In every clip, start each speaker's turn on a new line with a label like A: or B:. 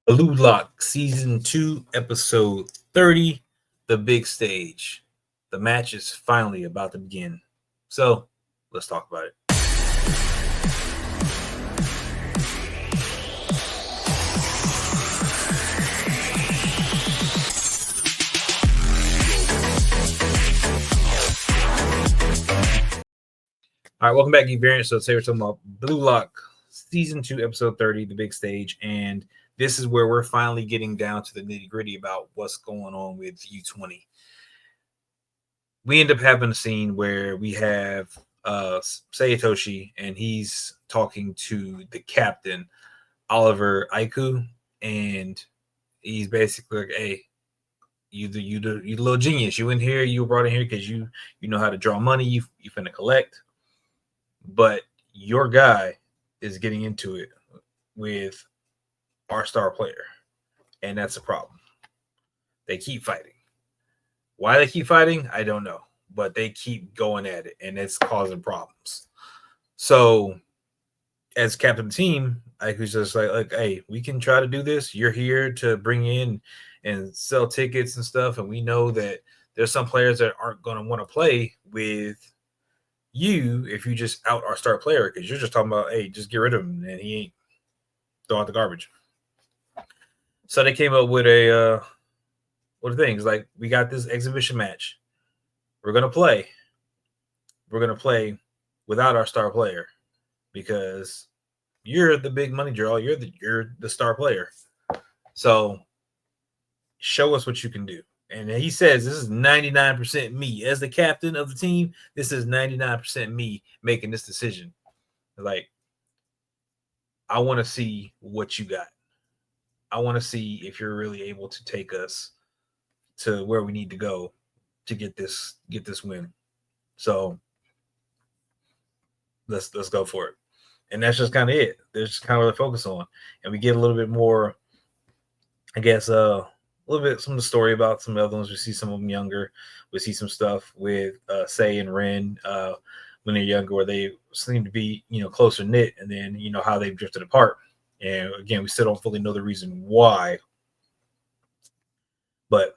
A: Blue Lock Season 2, Episode 30, The Big Stage. The match is finally about to begin. So, let's talk about it. All right, welcome back, Geek Variant. So, today we're talking about Blue Lock Season 2, Episode 30, The Big Stage. And this is where we're finally getting down to the nitty gritty about what's going on with U20. We end up having a scene where we have Sayatoshi, and he's talking to the captain, Oliver Aiku, and he's basically like, "Hey, you the little genius. You in here. You were brought in here because you know how to draw money. You finna collect, but your guy is getting into it with our star player, and that's a problem. They keep fighting. Why they keep fighting, I don't know, but they keep going at it, and it's causing problems. So, as captain of the team, I was just like, hey, we can try to do this. You're here to bring in and sell tickets and stuff, and we know that there's some players that aren't going to want to play with you if you just out our star player because you're just talking about, hey, just get rid of him, and he ain't throw out the garbage. So they came up with a what are things like we got this exhibition match. We're gonna play. We're gonna play without our star player because you're the big money draw. You're the star player. So show us what you can do. And he says this is 99% me as the captain of the team. This is 99% me making this decision. Like, I want to see what you got. I want to see if you're really able to take us to where we need to go to get this win. So let's go for it. And that's just kind of it. There's just kind of the focus on, and we get a little bit more, I guess, a little bit some of the story about some of the other ones. We see some of them younger. We see some stuff with Say and Ren when they're younger, where they seem to be closer knit, and then how they've drifted apart. And again, we still don't fully know the reason why, but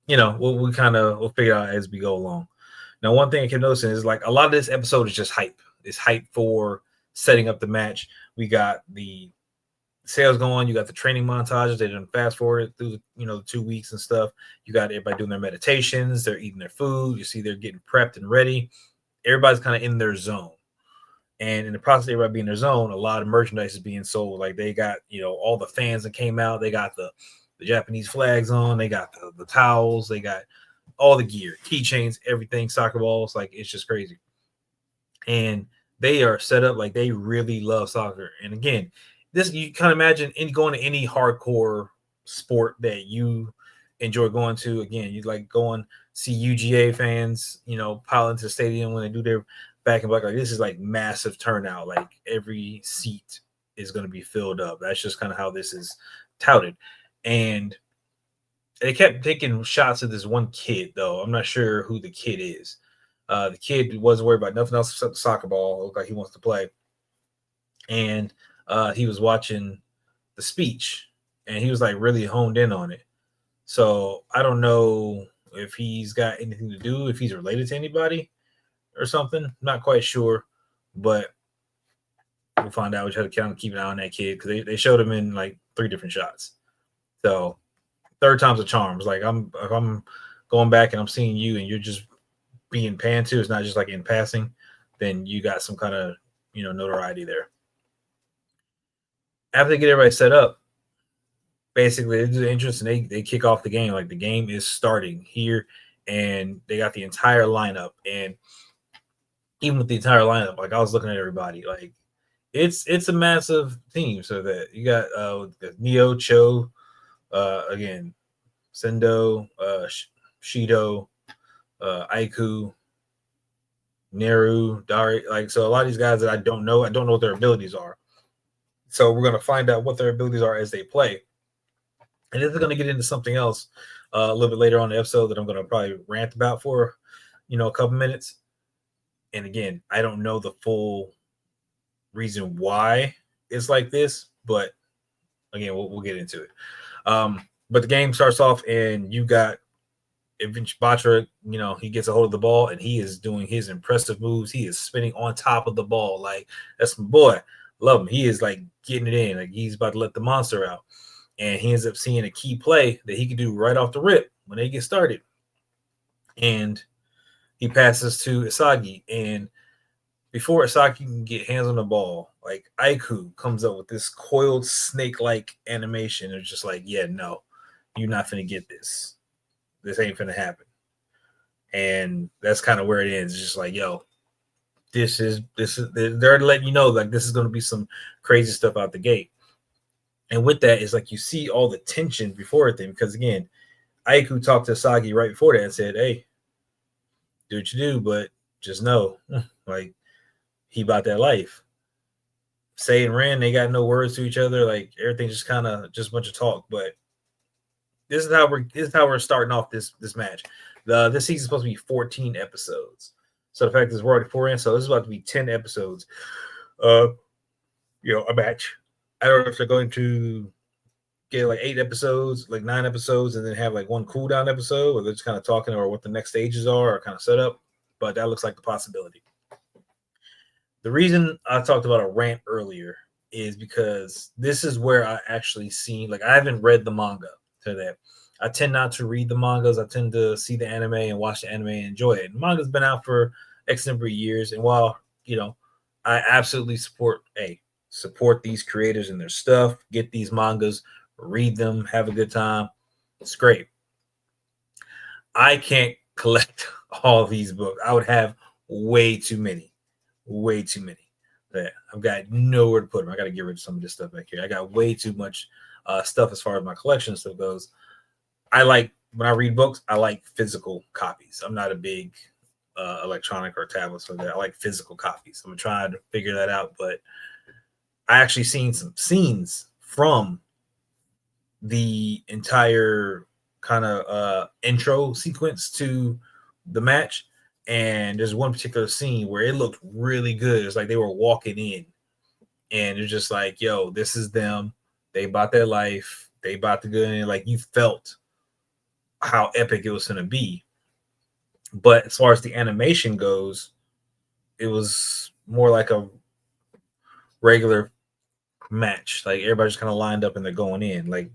A: we'll figure out as we go along. Now, one thing I kept noticing is like a lot of this episode is just hype. It's hype for setting up the match. We got the sales going. You got the training montages. They didn't fast forward through the 2 weeks and stuff. You got everybody doing their meditations. They're eating their food. You see they're getting prepped and ready. Everybody's kind of in their zone. And in the process of everybody being in their zone, a lot of merchandise is being sold. Like they got, all the fans that came out. They got the Japanese flags on. They got the towels. They got all the gear, keychains, everything, soccer balls. Like it's just crazy. And they are set up like they really love soccer. And again, this you kind of imagine going to any hardcore sport that you enjoy going to. Again, you'd like going see UGA fans, pile into the stadium when they do their back and back. Like this is like massive turnout. Like every seat is going to be filled up. That's just kind of how this is touted. And they kept taking shots at this one kid, though. I'm not sure who the kid is. The kid wasn't worried about nothing else except the soccer ball. It looked like he wants to play. And he was watching the speech, and he was like really honed in on it. So I don't know if he's got anything to do, if he's related to anybody or something. Not quite sure, but we'll find out. We try to kind of keep an eye on that kid because they showed him in like 3 different shots. So third time's a charm. It's like if I'm going back and I'm seeing you and you're just being panned to, it's not just like in passing, then you got some kind of notoriety there. After they get everybody set up, basically they do the entrance and they kick off the game. Like the game is starting here, and they got the entire lineup. And even with the entire lineup, like I was looking at everybody, like it's a massive team. So that you got Neo, Cho, again, Sendo, Shido, Aiku, Neru, Dari. Like, so a lot of these guys that I don't know what their abilities are. So we're going to find out what their abilities are as they play. And this is going to get into something else a little bit later on in the episode that I'm going to probably rant about for, a couple minutes. And again, I don't know the full reason why it's like this, but again, we'll get into it. But the game starts off, and you got Batra, he gets a hold of the ball, and he is doing his impressive moves. He is spinning on top of the ball. Like, that's my boy. Love him. He is like getting it in. Like, he's about to let the monster out. And he ends up seeing a key play that he could do right off the rip when they get started. And he passes to Isagi. And before Isagi can get hands on the ball, like, Aiku comes up with this coiled snake-like animation. It's just like, yeah, no, you're not finna get this. This ain't finna happen. And that's kind of where it ends. It's just like, yo, this is they're letting you know, like, this is gonna be some crazy stuff out the gate. And with that, is like you see all the tension before it then, because again, Aiku talked to Isagi right before that and said, hey, do what you do, but just know, like, he about that life. Say and Ren, they got no words to each other. Like, everything just kind of just a bunch of talk. But this is how we're starting off this match. This season's supposed to be 14 episodes. So the fact is we're already 4 in, so this is about to be 10 episodes. A match. I don't know if they're going to get like 8 episodes, like 9 episodes, and then have like one cooldown episode, or they're just kind of talking or what the next stages are or kind of set up. But that looks like the possibility. The reason I talked about a rant earlier is because this is where I actually seen, like, I haven't read the manga to that. I tend not to read the mangas. I tend to see the anime and watch the anime and enjoy it. The manga's been out for X number of years. And while, I absolutely support these creators and their stuff, get these mangas, read them, have a good time. It's great. I can't collect all these books. I would have way too many. That I've got nowhere to put them. I got to get rid of some of this stuff back here. I got way too much stuff as far as my collection stuff goes. I like, when I read books, I like physical copies. I'm not a big electronic or tablet, so that I like physical copies. I'm trying to figure that out, but I actually seen some scenes from the entire kind of intro sequence to the match. And there's one particular scene where it looked really good. It's like they were walking in, and it's just like, yo, this is them. They bought their life. They bought the good in. Like, you felt how epic it was going to be. But as far as the animation goes, it was more like a regular match. Like, everybody's kind of lined up and they're going in. Like,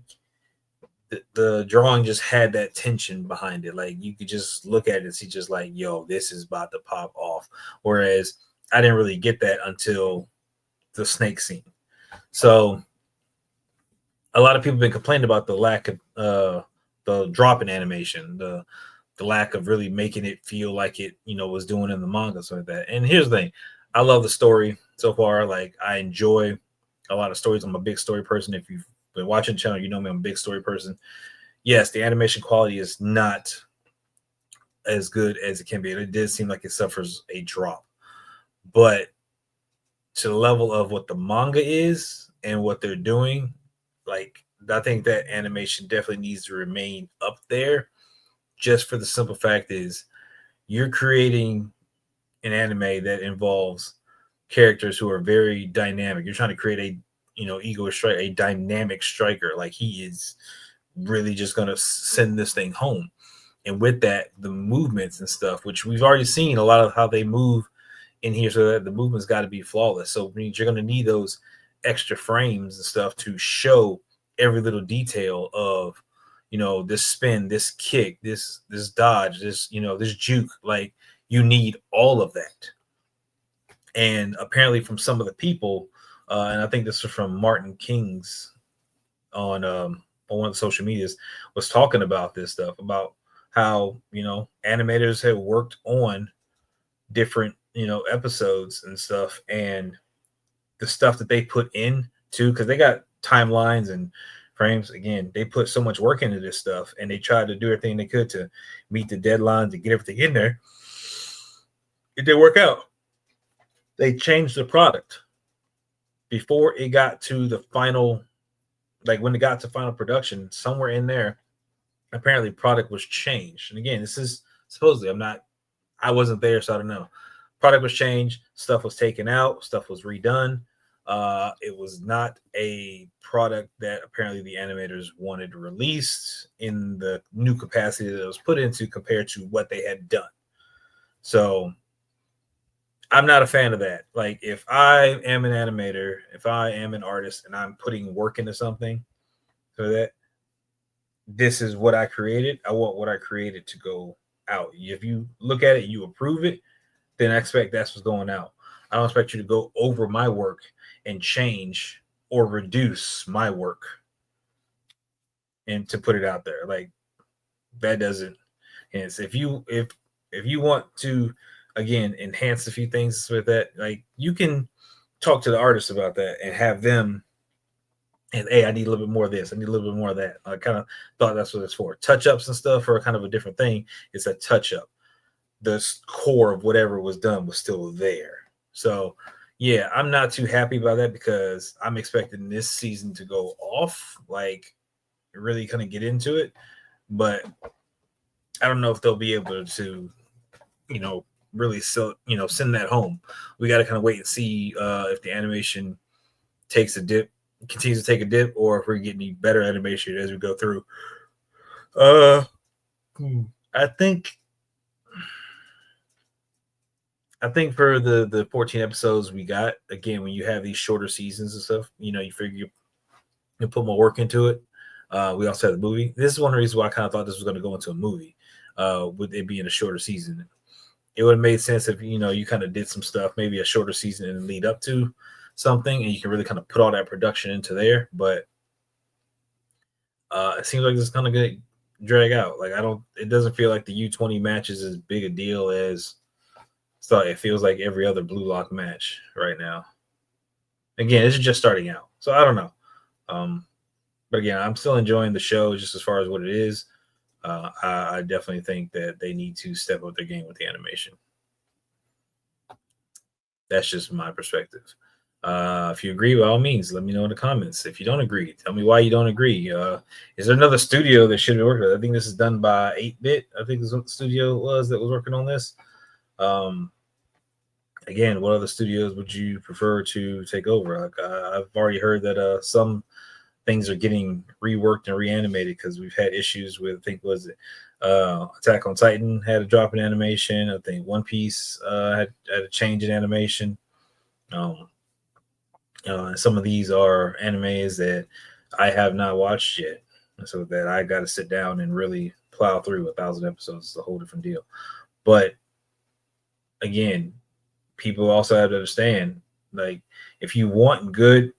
A: the drawing just had that tension behind it. Like, you could just look at it and see just like, yo, this is about to pop off. Whereas I didn't really get that until the snake scene. So a lot of people have been complaining about the lack of the drop in animation, the lack of really making it feel like it, was doing in the manga, so like that. And here's the thing. I love the story so far. Like, I enjoy a lot of stories. I'm a big story person. If you've been watching the channel, you know me, I'm a big story person. Yes, the animation quality is not as good as it can be. It did seem like it suffers a drop. But to the level of what the manga is and what they're doing, like, I think that animation definitely needs to remain up there, just for the simple fact is you're creating an anime that involves characters who are very dynamic. You're trying to create a, Ego Strike, a dynamic striker. Like, he is really just going to send this thing home. And with that, the movements and stuff, which we've already seen a lot of how they move in here, so that the movement's got to be flawless. So it means you're going to need those extra frames and stuff to show every little detail of, this spin, this kick, this dodge, this, this juke. Like, you need all of that. And apparently from some of the people, and I think this was from Martin King's on one of the social medias, was talking about this stuff, about how, animators have worked on different, episodes and stuff, and the stuff that they put in too, because they got timelines and frames. Again, they put so much work into this stuff, and they tried to do everything they could to meet the deadlines and get everything in there. It didn't work out. They changed the product before it got to the final, like when it got to final production, somewhere in there, apparently product was changed. And again, this is supposedly, I wasn't there, so I don't know. Product was changed, stuff was taken out, stuff was redone. It was not a product that apparently the animators wanted released in the new capacity that it was put into compared to what they had done. So I'm not a fan of that. Like, if I am an animator, if I am an artist, and I'm putting work into something, so that this is what I created, I want what I created to go out. If you look at it, you approve it, then I expect that's what's going out. I don't expect you to go over my work and change or reduce my work and to put it out there. Like, that doesn't. Hence, if you want to again enhance a few things with that, like, you can talk to the artists about that and have them. And hey, I need a little bit more of this. I need a little bit more of that. I kind of thought that's what it's for. Touch ups and stuff are kind of a different thing. It's a touch up. The core of whatever was done was still there. So, yeah, I'm not too happy about that because I'm expecting this season to go off, like, really kind of get into it. But I don't know if they'll be able to, really send that home. We got to kind of wait and see if the animation takes a dip, continues to take a dip, or if we're getting better animation as we go through. Uh, I think for the 14 episodes we got, again, when you have these shorter seasons and stuff, you figure you put more work into it. We also had the movie. This is one of the reasons why I kind of thought this was going to go into a movie, with it being a shorter season. It would have made sense if you kind of did some stuff, maybe a shorter season and lead up to something, and you can really kind of put all that production into there. But it seems like this is kind of going to drag out. Like, it doesn't feel like the U20 match is as big a deal as it feels like every other BlueLock match right now. Again, this is just starting out, so I don't know. But again, I'm still enjoying the show just as far as what it is. I definitely think that they need to step up their game with the animation. That's just my perspective. If you agree, by all means, let me know in the comments. If you don't agree, tell me why you don't agree. Is there another studio that should be working with? I think this is done by 8-Bit. I think this is what the studio was that was working on this. Again, what other studios would you prefer to take over? Like, I've already heard that some things are getting reworked and reanimated because we've had issues with, I think, was it Attack on Titan had a drop in animation. I think One Piece had a change in animation. Some of these are animes that I have not watched yet, so that I got to sit down and really plow through 1,000 episodes. It's a whole different deal. But again, people also have to understand, like, if you want good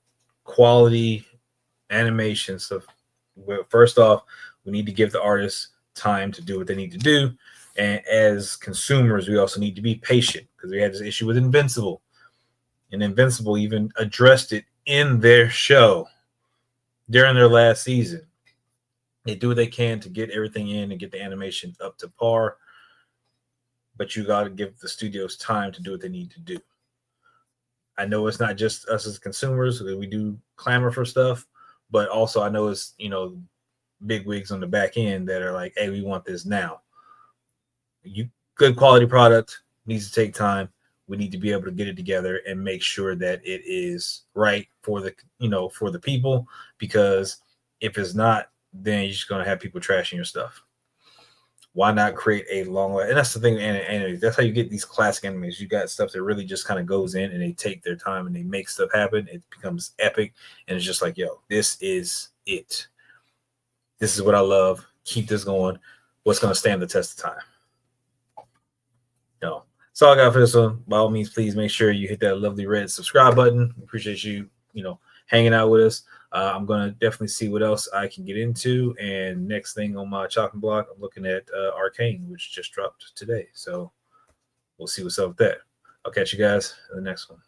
A: quality animation stuff, well, first off, we need to give the artists time to do what they need to do. And as consumers, we also need to be patient, because we had this issue with Invincible. And Invincible even addressed it in their show during their last season. They do what they can to get everything in and get the animation up to par, but you got to give the studios time to do what they need to do. I know it's not just us as consumers that we do clamor for stuff, but also I know it's, big wigs on the back end that are like, hey, we want this now. Good quality product needs to take time. We need to be able to get it together and make sure that it is right for the people, because if it's not, then you're just going to have people trashing your stuff. Why not create a long life? And that's the thing. And that's how you get these classic animes. You got stuff that really just kind of goes in and they take their time and they make stuff happen. It becomes epic. And it's just like, yo, this is it. This is what I love. Keep this going. What's going to stand the test of time? That's all I got for this one. By all means, please make sure you hit that lovely red subscribe button. Appreciate you, hanging out with us. I'm going to definitely see what else I can get into. And next thing on my chopping block, I'm looking at Arcane, which just dropped today. So we'll see what's up with that. I'll catch you guys in the next one.